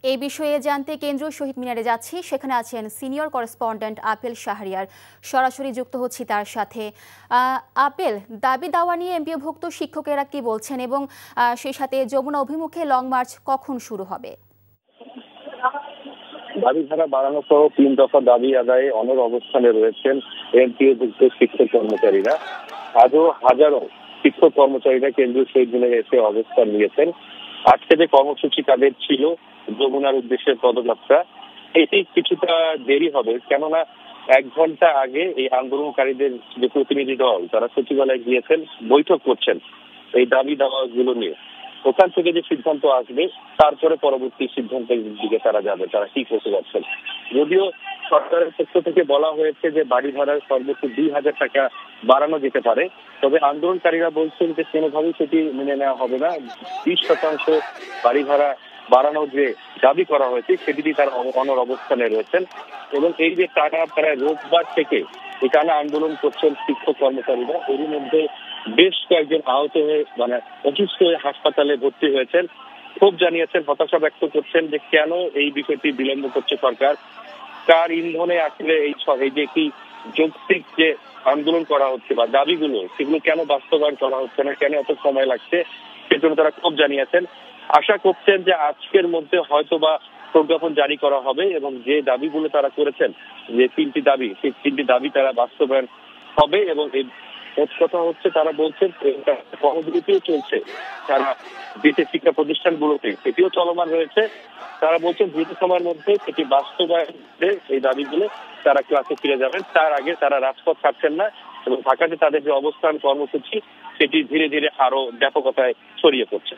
এই বিষয়ে জানতে কেন্দ্রীয় শহীদ মিনারে যাচ্ছি। সেখানে আছেন সিনিয়র করেসপন্ডেন্ট আপেল শাহরিয়ার। সরাসরি যুক্ত হচ্ছি তার সাথে। আপেল, দাবি দাওয়া নিয়ে এমপিওভুক্ত শিক্ষকেরা কি বলছেন এবং সেই সাথে যমুনা অভিমুখে লং মার্চ কখন শুরু হবে? দাবি ধারা বাড়ানো সহ 3 দফা দাবি আদায়ে অনড় অবস্থানে রয়েছেন এমপিওভুক্ত শিক্ষক কর্মচারীরা। আজও হাজারো শিক্ষক কর্মচারীরা কেন্দ্রীয় শহীদ মিনারে এসে অবস্থান নিয়েছেন। আজকে যে কর্মসূচি তাদের ছিল যমুনার উদ্দেশ্যে পদযাত্রা, এটি কিছুটা দেরি হবে, কেননা 1 ঘন্টা আগে এই আন্দোলনকারীদের যে প্রতিনিধি দল তারা সচিবালয়ে গিয়েছেন, বৈঠক করছেন এই দাবি দাওয়াগুলো নিয়ে। ওখান থেকে যে সিদ্ধান্ত আসবে তারপরে পরবর্তী সিদ্ধান্তের দিকে তারা যাবে, তারা কি করতে যাচ্ছেন। যদিও সরকারের পক্ষ থেকে বলা হয়েছে যে বাড়ি ভাড়ার সর্বোচ্চ 2,000 টাকা বাড়ানো যেতে পারে, তবে আন্দোলনকারীরা বলছেন যে কোনোভাবেই সেটি মেনে নেওয়া হবে না। 20% বাড়ি ভাড়া বাড়ানোর যে দাবি করা হয়েছে সেটি তারা অনড় অবস্থানে রয়েছেন। এবং এই যে তারা রোববার থেকে এই টানা আন্দোলন করছেন শিক্ষক কর্মচারীরা, এরই মধ্যে বেশ কয়েকজন আহত হয়ে অসুস্থ হয়ে হাসপাতালে ভর্তি হয়েছেন। ক্ষোভ জানিয়েছেন, হতাশা ব্যক্ত করছেন যে কেন এই বিষয়টি বিলম্ব করছে সরকার, কার ইন্ধনে আসলে এই যে একটি যৌক্তিক যে আন্দোলন করা হচ্ছে বা দাবিগুলো সেগুলো কেন বাস্তবায়ন করা হচ্ছে না, কেন এত সময় লাগছে, সেজন্য তারা ক্ষোভ জানিয়েছেন। আশা করছেন যে আজকের মধ্যে হয়তো বা প্রজ্ঞাপন জারি করা হবে এবং যে দাবিগুলো তারা করেছেন, যে 3টি দাবি, সেই 3টি দাবি তারা বাস্তবায়ন হবে। এবং এই কথা হচ্ছে, তারা বলছেন কর্মবিরতিও চলছে, তারা দেশের শিক্ষা প্রতিষ্ঠানগুলোতে সেটিও চলমান রয়েছে। তারা বলছেন দ্রুত সময়ের মধ্যে সেটি বাস্তবায়নে এই দাবিগুলো তারা ক্লাসে ফিরে যাবেন, তার আগে তারা রাজপথ ছাড়ছেন না। এবং ঢাকাতে তাদের যে অবস্থান কর্মসূচি সেটি ধীরে ধীরে আরো ব্যাপকতায় ছড়িয়ে পড়ছে।